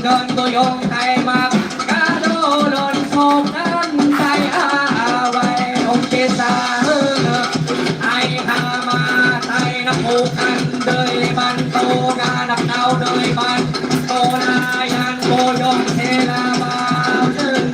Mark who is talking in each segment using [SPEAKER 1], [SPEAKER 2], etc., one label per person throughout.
[SPEAKER 1] gần tôi ôm tay mà cá đô lớn sôm nắng tay vậy ông chia xa hơn ai hà mà tay nó phụ khăn đời ban tô ga đập đau đời ban tô la yan cô yong thế là bao thân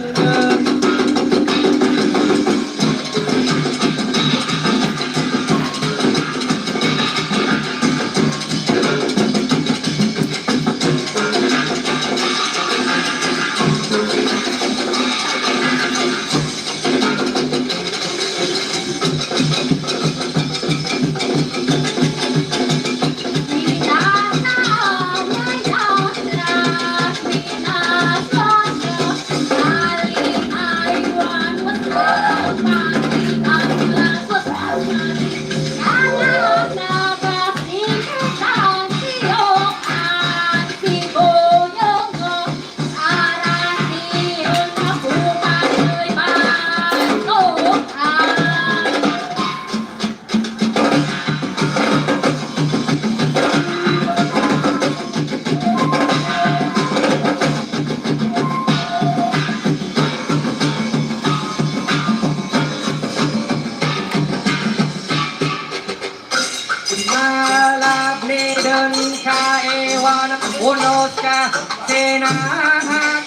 [SPEAKER 1] Unoska sena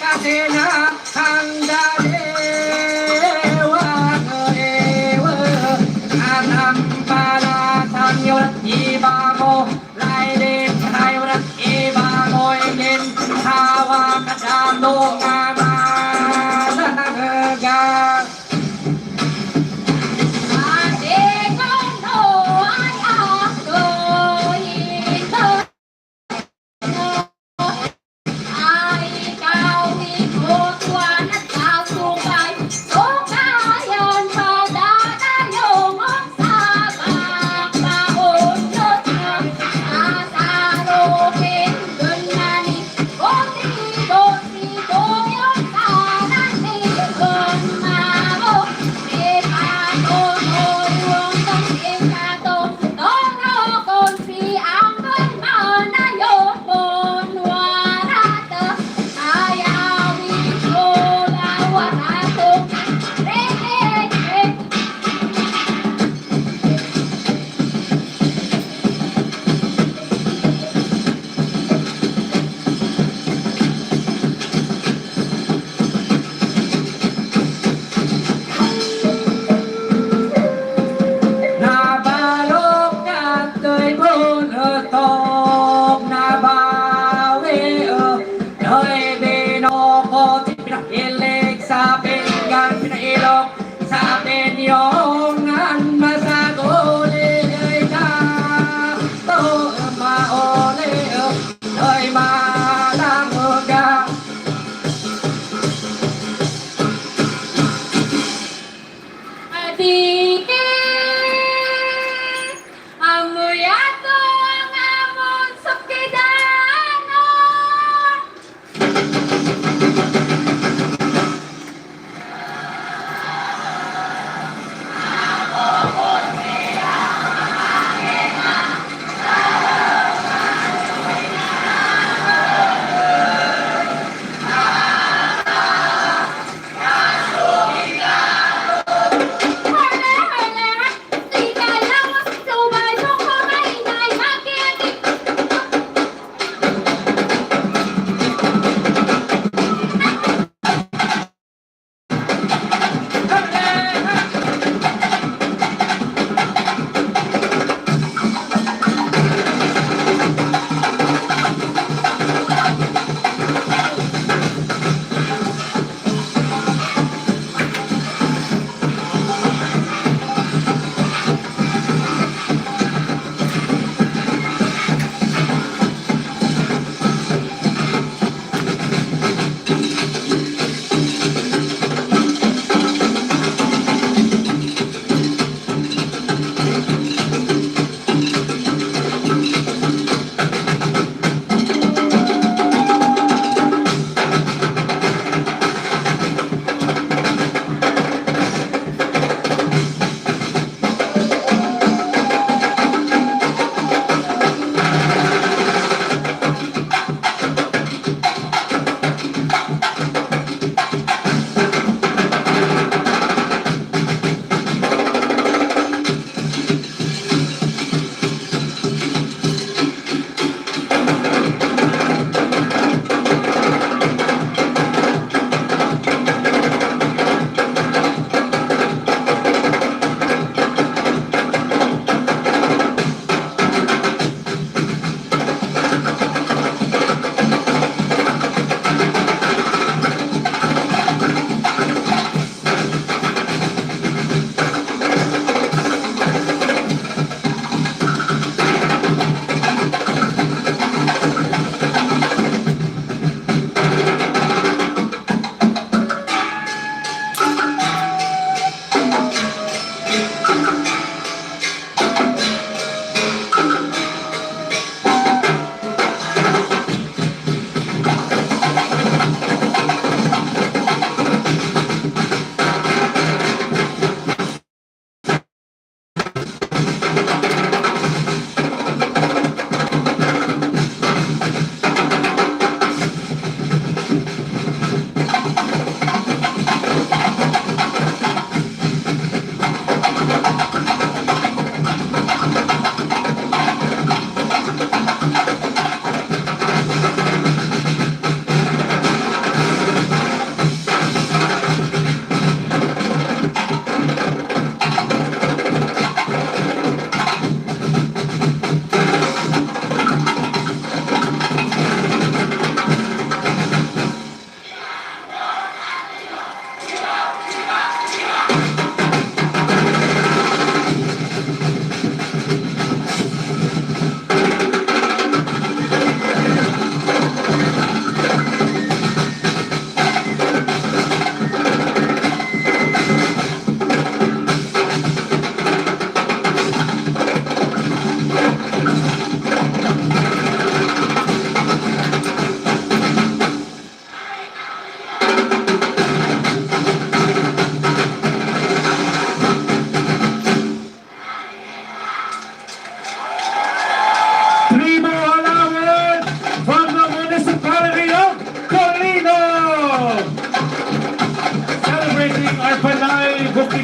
[SPEAKER 1] ka sena hangga dewa dewa atam pala samyot ibamo lai de hai rat ibamo ingen hawa kadano ngama ga Wow.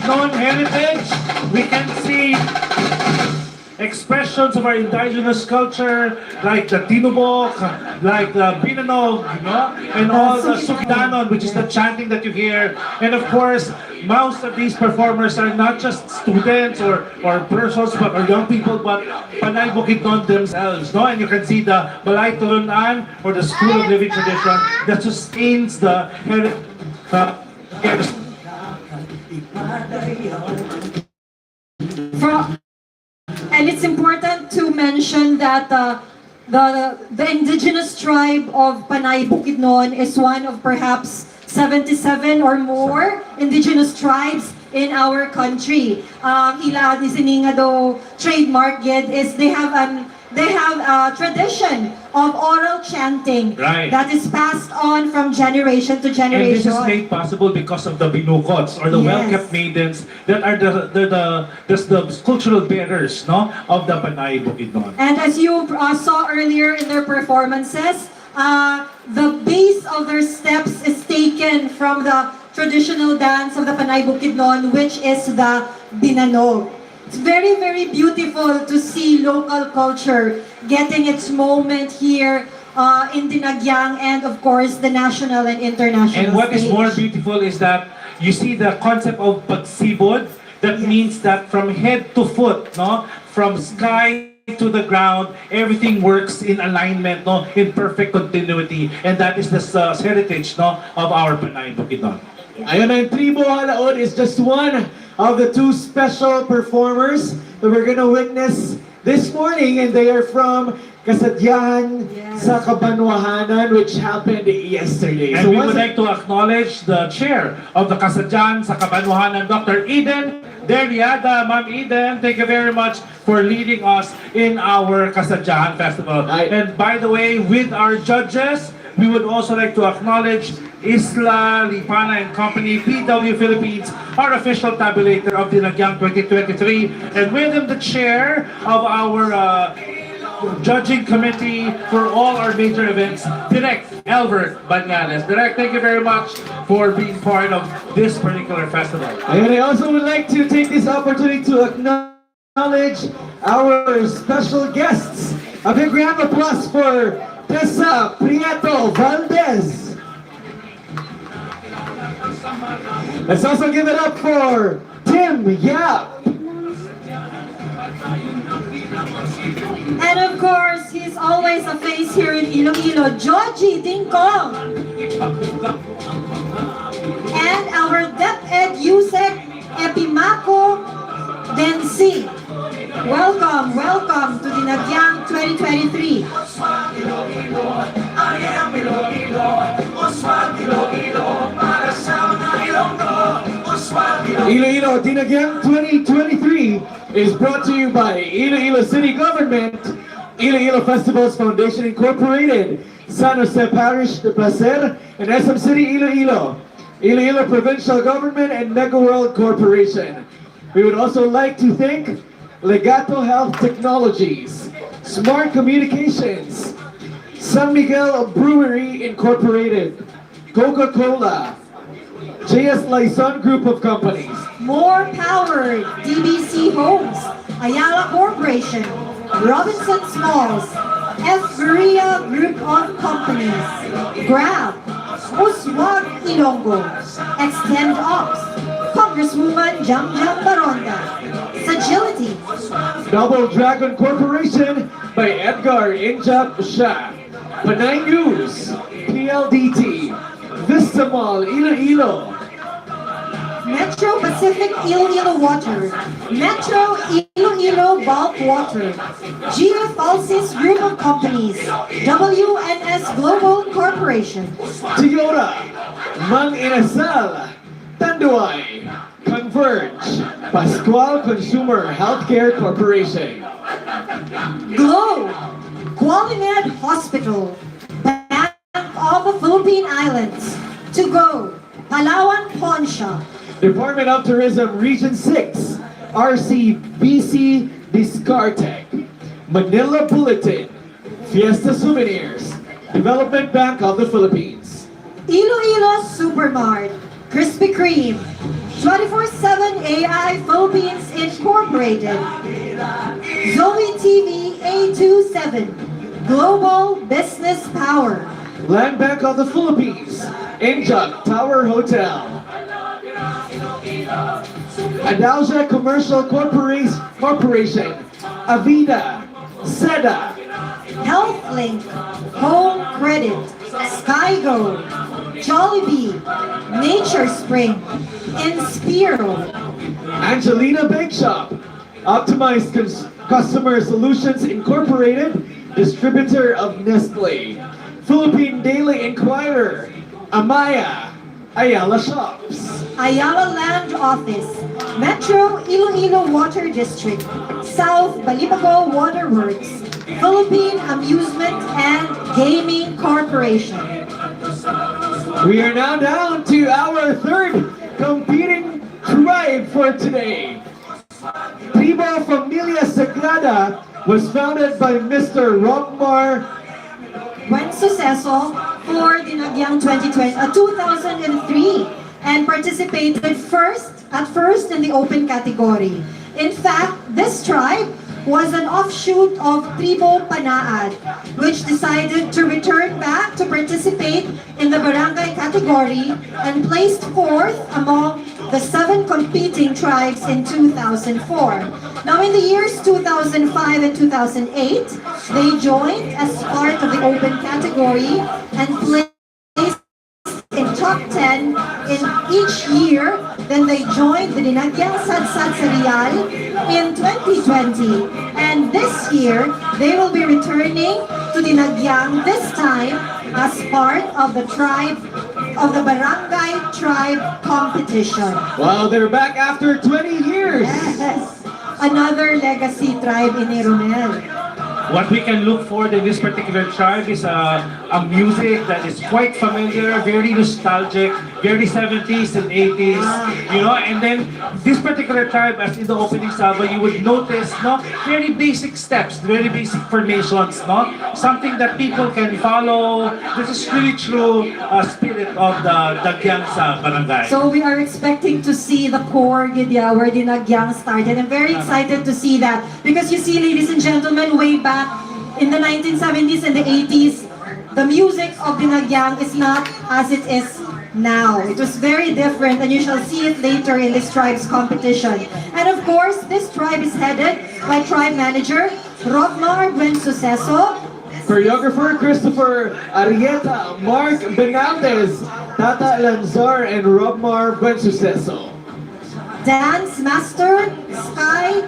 [SPEAKER 2] Bukidnon heritage. We can see expressions of our indigenous culture, like the tinubok, like the binanog, and all the sukdanon, which is the chanting that you hear. And of course, most of these performers are not just students or persons, or young people, but Panay Bukidnon themselves, no? And you can see the Balay Tulunan, or the School of Living Tradition, that sustains the heritage.
[SPEAKER 3] And it's important to mention that the indigenous tribe of Panay Bukidnon is one of perhaps 77 or more indigenous tribes in our country. Ila di sininga do trademark gid is they have a tradition of oral chanting,
[SPEAKER 2] right,
[SPEAKER 3] that is passed on from generation to generation.
[SPEAKER 2] And this is made possible because of the binukots, or the well-kept maidens, that are the cultural bearers, no, of the Panay Bukidnon.
[SPEAKER 3] And as you saw earlier in their performances, the base of their steps is taken from the traditional dance of the Panay Bukidnon, which is the binanog. It's very, very beautiful to see local culture getting its moment here in Dinagyang, and of course the national and international
[SPEAKER 2] And what
[SPEAKER 3] stage.
[SPEAKER 2] is more beautiful is that you see the concept of pagsibod. That means that from head to foot, no, from sky to the ground, everything works in alignment, no, in perfect continuity, and that is the heritage, no, of our Panay Bukidnon.
[SPEAKER 4] Ayun, ang Tribo Halaod is just one of the two special performers that we're gonna witness this morning, and they are from Kasadyahan sa Kabanwahanan, which happened yesterday.
[SPEAKER 2] And we would like to acknowledge the chair of the Kasadyahan sa Kabanwahanan, Dr. Eden Deriada. Ma'am Eden, thank you very much for leading us in our Kasadyahan Festival. And by the way, with our judges, we would also like to acknowledge Isla Lipana and Company, PW Philippines, our official tabulator of Dinagyang 2023, and with him the chair of our judging committee for all our major events, Direct Albert Banyanes. Direct, thank you very much for being part of this particular festival.
[SPEAKER 4] And I also would like to take this opportunity to acknowledge our special guests. A big round of applause for Tessa Prieto Valdez. Let's also give it up for Tim Yap.
[SPEAKER 3] And of course, he's always a face here in Iloilo, Georgie Dingkong. And our DepEd Yusek Epimaco Densi. Welcome, welcome to Dinagyang 2023.
[SPEAKER 4] Iloilo Dinagyang 2023 is brought to you by Iloilo City Government, Iloilo Festivals Foundation Incorporated, San Jose Parish de Placer, and SM City Iloilo, Iloilo Provincial Government, and Mega World Corporation. We would also like to thank Legato Health Technologies, Smart Communications, San Miguel Brewery Incorporated, Coca-Cola, JS Lison Group of Companies,
[SPEAKER 3] More Power, DBC Homes, Ayala Corporation, Robinson Smalls, F. Maria Group of Companies, Grab, Uswag Ilonggo, Extend Ops, Congresswoman Jam Baronda, Sagility,
[SPEAKER 4] Double Dragon Corporation by Edgar Injap Shah, Panay News, PLDT, Vista Mall Iloilo,
[SPEAKER 3] Metro Pacific Iloilo Water, Metro Iloilo Bulk Water, Geofalsis Group of Companies, WNS Global Corporation,
[SPEAKER 4] Toyota, Mang Inasal, Tanduay, Converge, Pascual Consumer Healthcare Corporation,
[SPEAKER 3] Glow, Qualimed Hospital, Bank of the Philippine Islands, To Go, Palawan Pawn Shop,
[SPEAKER 4] Department of Tourism Region 6, RCBC Discartec, Manila Bulletin, Fiesta Souvenirs, Development Bank of the Philippines,
[SPEAKER 3] Iloilo Supermart, Krispy Kreme, 24/7 AI Philippines Incorporated, Zoe TV A27, Global Business Power,
[SPEAKER 4] Land Bank of the Philippines, Injak Tower Hotel, Adalja Commercial Corporation, Avida, Seda,
[SPEAKER 3] HealthLink, Home Credit, Skygo, Jollibee, Nature Spring, Inspiro,
[SPEAKER 4] Angelina Bake Shop, Optimized Customer Solutions Incorporated, distributor of Nestle, Philippine Daily Inquirer, Amaya, Ayala Shops,
[SPEAKER 3] Ayala Land Office, Metro Iloilo Water District, South Balibago Waterworks, Philippine Amusement and Gaming Corporation.
[SPEAKER 4] We are now down to our third competing tribe for today. Tribo Familia Sagrada was founded by Mr. Rockmar
[SPEAKER 3] Buen Suceso for Dinagyang 2003 and participated at first in the open category. In fact, this tribe was an offshoot of Tribo Panaad, which decided to return back to participate in the barangay category and placed fourth among the 7 competing tribes in 2004. Now in the years 2005 and 2008, they joined as part of the open category and placed in top 10 in each year. Then they joined the Dinagyang Sadsad Serial in 2020. And this year, they will be returning to Dinagyang this time as part of the Barangay Tribe Competition.
[SPEAKER 4] Wow, they're back after 20 years.
[SPEAKER 3] Yes, another legacy tribe in Romel.
[SPEAKER 2] What we can look for in this particular tribe is a music that is quite familiar, very nostalgic, very 70s and 80s, you know, and then this particular tribe, as in the opening salvo, you would notice, no, very basic steps, very basic formations, no, something that people can follow. This is really true spirit of the Dinagyang sa barangay.
[SPEAKER 3] So we are expecting to see the core Gidya where Dinagyang started. I'm very excited to see that because you see, ladies and gentlemen, way back in the 1970s and the 80s, the music of Dinagyang is not as it is now. It was very different, and you shall see it later in this tribe's competition. And of course, this tribe is headed by tribe manager Rockmar Buen Suceso,
[SPEAKER 4] Choreographer Christopher Arieta, Mark Benaldez, Tata Lanzar, and Robmar Buen Suceso.
[SPEAKER 3] Dance Master Sky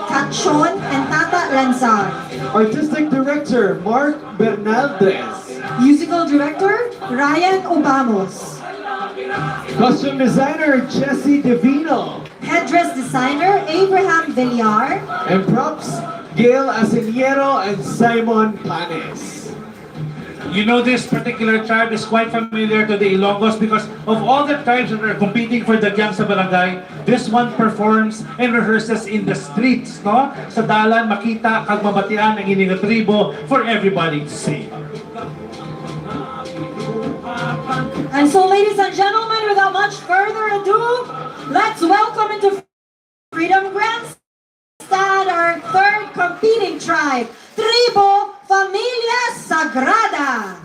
[SPEAKER 3] Cachon and Tata Lanzar.
[SPEAKER 4] Artistic Director Mark Bernaldez.
[SPEAKER 3] Musical Director Ryan Obamos.
[SPEAKER 4] Costume Designer Jesse Divino.
[SPEAKER 3] Headdress Designer Abraham Villar.
[SPEAKER 4] And props Gail Asiniero and Simon Panes.
[SPEAKER 2] You know, this particular tribe is quite familiar to the Ilonggos because of all the tribes that are competing for the Dinagyang sa barangay, this one performs and rehearses in the streets, no? Sa dalan, makita, kag mabatian ang ining tribo for everybody to see.
[SPEAKER 3] And so, ladies and gentlemen, without much further ado, let's welcome into Freedom Grandstand our third competing tribe, Tribo Familia Sagrada.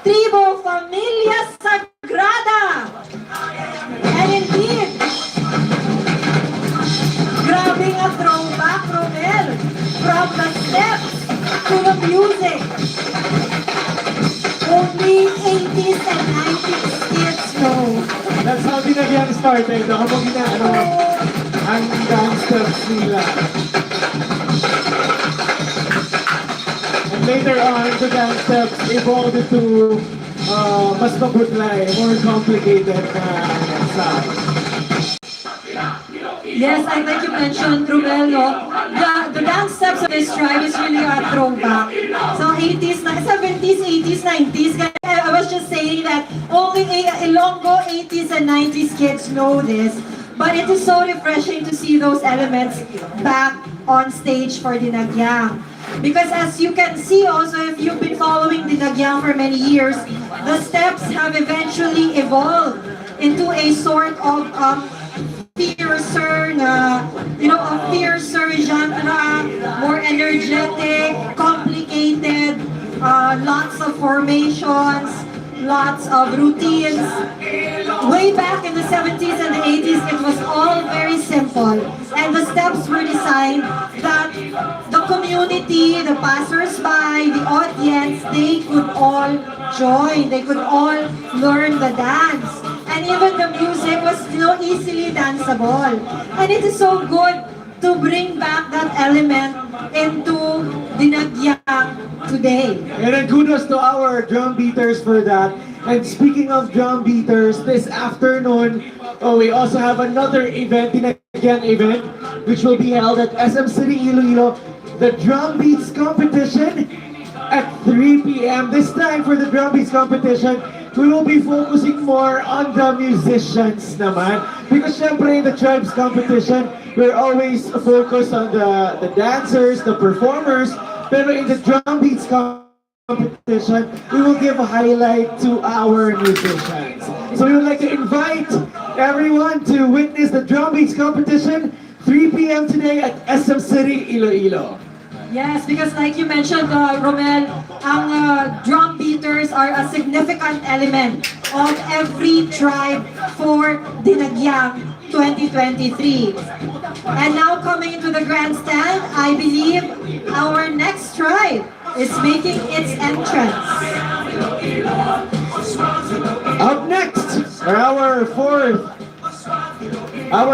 [SPEAKER 3] Tribo Familia Sagrada. And indeed, grabbing a throwback, Romel, from the steps to the music. Only 80s and 90s kids know.
[SPEAKER 4] That's how Dinagyang started. Ako mo ginano ang dance steps nila. And later on, the dance steps evolved into mas mabutlay, more complicated na sound.
[SPEAKER 3] Yes, I think you mentioned, Romel, no? The dance steps of this tribe is really a throwback. So 80s, 70s, 80s, 90s. I was just saying that only Ilonggo 80s and 90s kids know this. But it is so refreshing to see those elements back on stage for Dinagyang. Because as you can see also, if you've been following Dinagyang for many years, the steps have eventually evolved into a sort of fiercer genre, more energetic, complicated, lots of formations, lots of routines. Way back in the 70s and the 80s, it was all very simple. And the steps were designed that the community, the passers-by, the audience, they could all join. They could all learn the dance. And even the music was easily danceable. And it is so good to bring back that element into Dinagyang today.
[SPEAKER 4] And then kudos to our drum beaters for that. And speaking of drum beaters, this afternoon, we also have another event, Dinagyang event, which will be held at SM City Iloilo, the Drum Beats Competition at 3 p.m. This time for the Drum Beats Competition, we will be focusing more on the musicians naman. Because syempre in the tribes competition, we're always focused on the dancers, the performers. Pero in the drum beats competition, we will give a highlight to our musicians. So we would like to invite everyone to witness the drum beats competition 3 p.m. today at SM City, Iloilo.
[SPEAKER 3] Yes, because like you mentioned, Romel, ang drum beaters are a significant element of every tribe for Dinagyang 2023. And now coming into the grandstand, I believe our next tribe is making its entrance.
[SPEAKER 4] Up next, our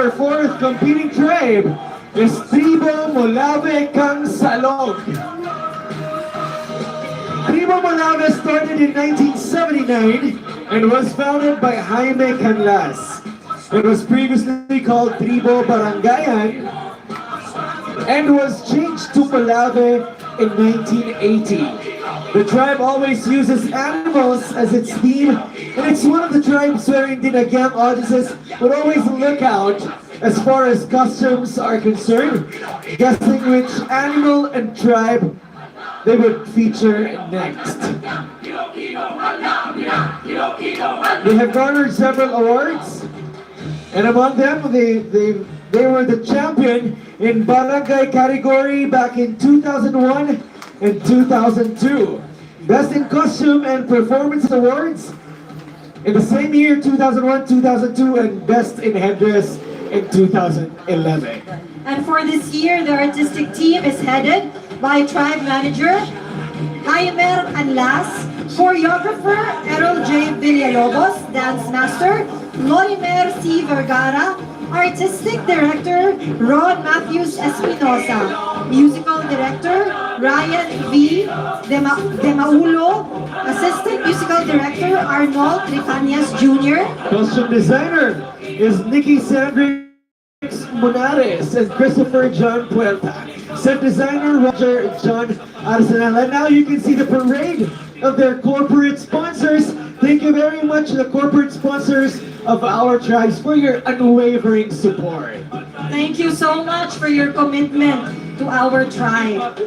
[SPEAKER 4] fourth competing tribe is Tribo Molave Kang Salog. Tribo Molave started in 1979 and was founded by Jaime Canlas. It was previously called Tribo Barangayan and was changed to Molave in 1980. The tribe always uses animals as its theme, and it's one of the tribes wherein Dinagyang audiences would always look out as far as costumes are concerned, guessing which animal and tribe they would feature next. They have garnered several awards, and among them, they were the champion in barangay category back in 2001 and 2002. Best in Costume and Performance Awards in the same year, 2001, 2002, and Best in Headdress in 2011.
[SPEAKER 3] And for this year, the artistic team is headed by tribe manager Jaime Canlas, choreographer Errol J. Villalobos, dance master Lorimer C. Vergara, artistic director Ron Matthews Espinosa, musical director Ryan V. Demaulo, assistant musical director Arnold Tricanias Jr.,
[SPEAKER 4] Costume designer is Nikki Sandrix Monares and Christopher John Puerta. Set designer Roger John Arsenal. And now you can see the parade of their corporate sponsors. Thank you very much, the corporate sponsors of our tribes, for your unwavering support.
[SPEAKER 3] Thank you so much for your commitment to our tribe.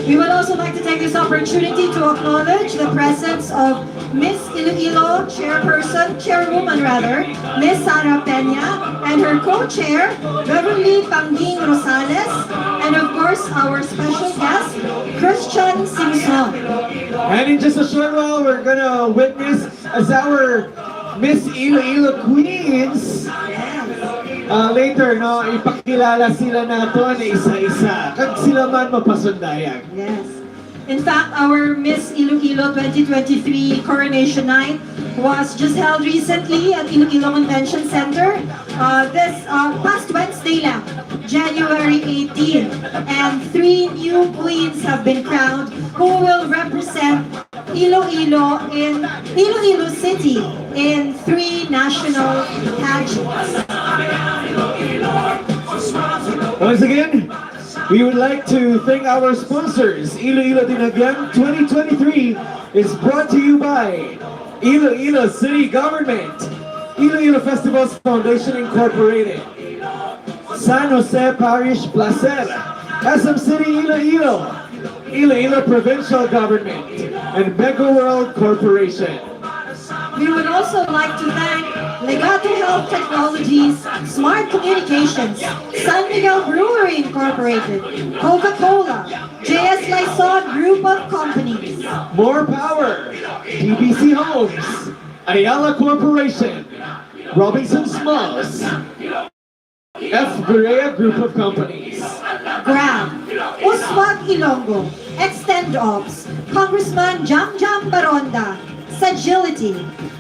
[SPEAKER 3] We would also like to take this opportunity to acknowledge the presence of Miss Iloilo chairwoman rather, Miss Sara Peña, and her co-chair, Beverly Panging Rosales, and of course our special guest, Christian Simpson.
[SPEAKER 4] And in just a short while, we're gonna witness as our Miss Iloilo Queens. Later, no, ipakilala sila nato na isa-isa. Kag sila man mapasundayag.
[SPEAKER 3] Yes. In fact, our Miss Iloilo 2023 Coronation Night was just held recently at Iloilo Convention Center. This past Wednesday lang, January 18. And 3 new queens have been crowned who will represent Iloilo in Iloilo City in 3 national pageants.
[SPEAKER 4] Once again, we would like to thank our sponsors. Iloilo Dinagyang 2023 is brought to you by Iloilo City Government, Iloilo Festivals Foundation Incorporated, San Jose Parish Placer, SM City Iloilo, Iloilo Provincial Government, and Mega World Corporation.
[SPEAKER 3] We would also like to thank Legato Health Technologies, Smart Communications, San Miguel Brewery Incorporated, Coca-Cola, JS Lysol Group of Companies,
[SPEAKER 4] More Power, TBC Homes, Ayala Corporation, Robinson Smalls, F. Berea Group of Companies,
[SPEAKER 3] Grab, Uswag Ilonggo, Extend Ops, Congressman Jam Jam Baronda, Sagility,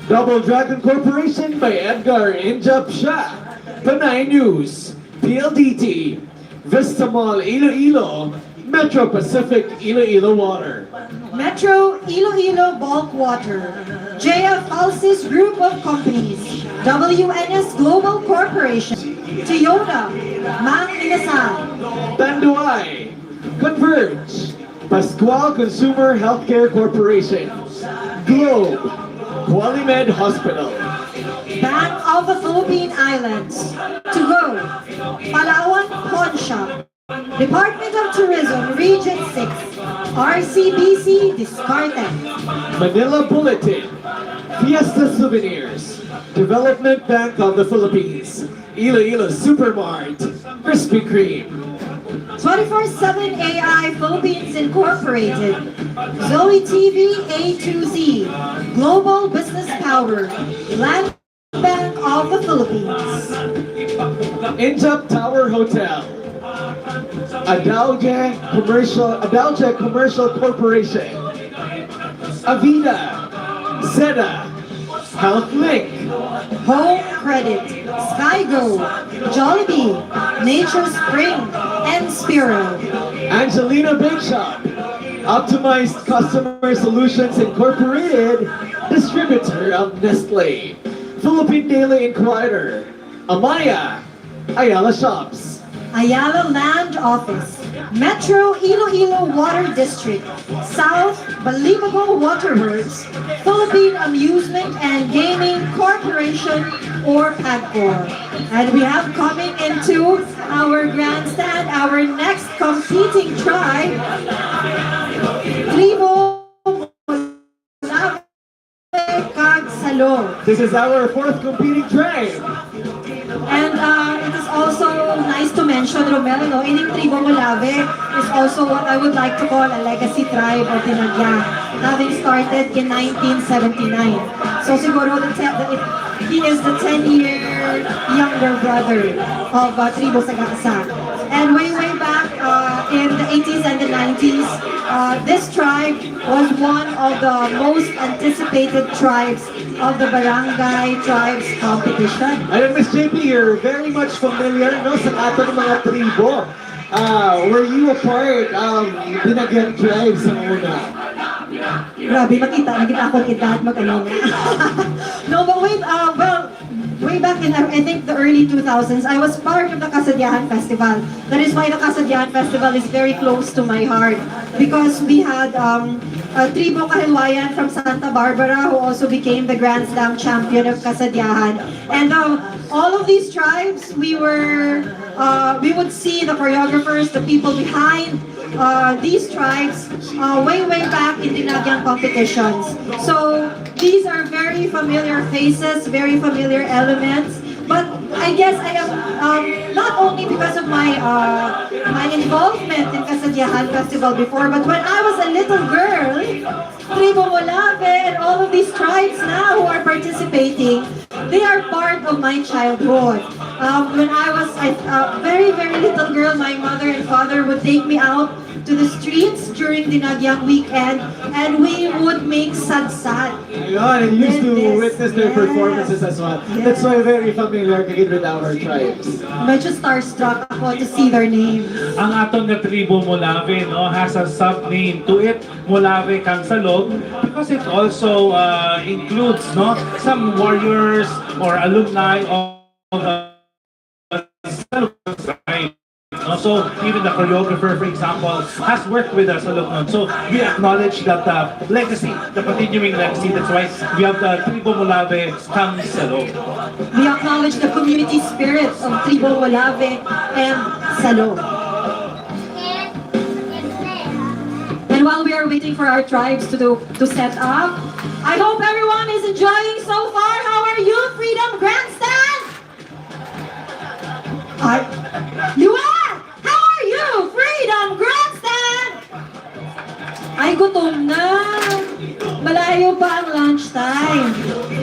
[SPEAKER 4] Double Dragon Corporation by Edgar Injap Shah, Panay News, PLDT, Vista Mall Iloilo, Metro Pacific Iloilo Water,
[SPEAKER 3] Metro Iloilo Bulk Water, JF Alcis Group of Companies, WNS Global Corporation, Toyota, Mang Inasal,
[SPEAKER 4] Tanduay, Converge, Pascual Consumer Healthcare Corporation, Globe, Qualimed Hospital,
[SPEAKER 3] Bank of the Philippine Islands, To Go, Palawan Pawn Shop, Department of Tourism Region 6, RCBC Discarte,
[SPEAKER 4] Manila Bulletin, Fiesta Souvenirs, Development Bank of the Philippines, Iloilo Supermart, Krispy Kreme,
[SPEAKER 3] 24/7 AI Philippines Incorporated, Zoe TV A to Z, Global Business Power, Land Bank of the Philippines,
[SPEAKER 4] Injap Tower Hotel, Adalje Commercial Corporation, Avida, Zeta, HealthLink,
[SPEAKER 3] Home Credit, Skygo, Jollibee, Nature Spring, and Spiro.
[SPEAKER 4] Angelina Bake Shop, Optimized Customer Solutions Incorporated, distributor of Nestle, Philippine Daily Inquirer, Amaya, Ayala Shops,
[SPEAKER 3] Ayala Land Office, Metro Iloilo Water District, South Believable Waterworks, Philippine Amusement and Gaming Corporation, or PAGCOR. And we have coming into our grandstand, our next competing tribe, Tribo Kagsalo.
[SPEAKER 4] This is our 4th competing tribe.
[SPEAKER 3] And it is also nice to mention, Romel, no, ining Tribo Molave is also what I would like to call a legacy tribe of Dinagyang, having started in 1979. So siguro he is the 10-year younger brother of Tribo Sagasa. And way back in the 80s and the 90s, this tribe was one of the most anticipated tribes of the Barangay Tribes Competition.
[SPEAKER 4] And Miss JP, you're very much familiar no, sa ating mga tribo. Were you a part of Dinagyang Tribes sa una?
[SPEAKER 3] Grabe, nakita akong edad mo kanina. No, but wait, way back in, I think, the early 2000s, I was part of the Kasadyahan Festival. That is why the Kasadyahan Festival is very close to my heart. Because we had Tribo Kahilwayan from Santa Barbara who also became the Grand Slam champion of Kasadyahan. And all of these tribes, we would see the choreographers, the people behind these tribes way back in Dinagyang competitions. So these are very familiar faces, very familiar elements. But I guess I am not only because of my my involvement in Kasadyahan Festival before, but when I was a little girl, Tribo Molave and all of these tribes now who are participating, they are part of my childhood. When I was a very little girl, my mother and father would take me out to the streets during Dinagyang weekend, and we would make sad.
[SPEAKER 4] Ayun, and used to
[SPEAKER 3] Yes,
[SPEAKER 4] witness their
[SPEAKER 3] yes,
[SPEAKER 4] performances as well. That's why very familiar kagid with our tribes.
[SPEAKER 3] Medyo starstruck ako to see their names.
[SPEAKER 2] Ang atong na tribo Molave, no, has a sub-name to it, Molave Kansalog, because it also includes, no, some warriors or alumni of Salog tribe. So even the choreographer, for example, has worked with us along nun. So we acknowledge that legacy, the continuing legacy. That's why we have the Tribo Molave Kang Salog.
[SPEAKER 3] We acknowledge the community spirit of Tribo Molave and Salo. And while we are waiting for our tribes to set up, I hope everyone is enjoying so far. How are you, Freedom Grandstand? You are? How are you, Freedom Grandstand? Ay, gutom na. Malayo pa ang lunchtime.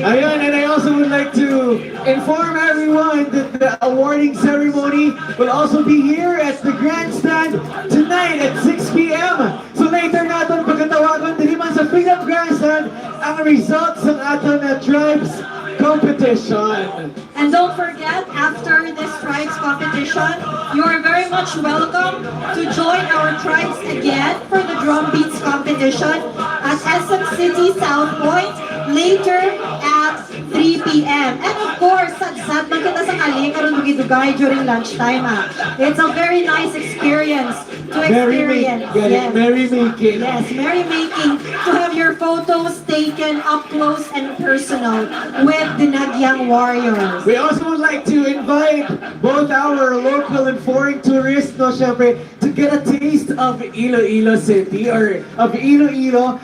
[SPEAKER 4] Ayun, and I also would like to inform everyone that the awarding ceremony will also be here at the grandstand tonight at 6 p.m. So later natin pagkatawagan din man sa Freedom Grandstand ang results ng ating tribes competition.
[SPEAKER 3] And don't forget, after this tribes competition, you are very much welcome to join our tribes again for the drum beats competition at SM City South Point later at 3 p.m. And of course, sad man kita sa kali karon dugay during lunchtime. It's a very nice experience to experience.
[SPEAKER 4] Merrymaking.
[SPEAKER 3] Yes, merrymaking, to have your photos taken up close and personal with the Dinagyang warriors.
[SPEAKER 4] We also would like to invite both our local and foreign tourists, no, syempre, to get a taste of Iloilo City or of Iloilo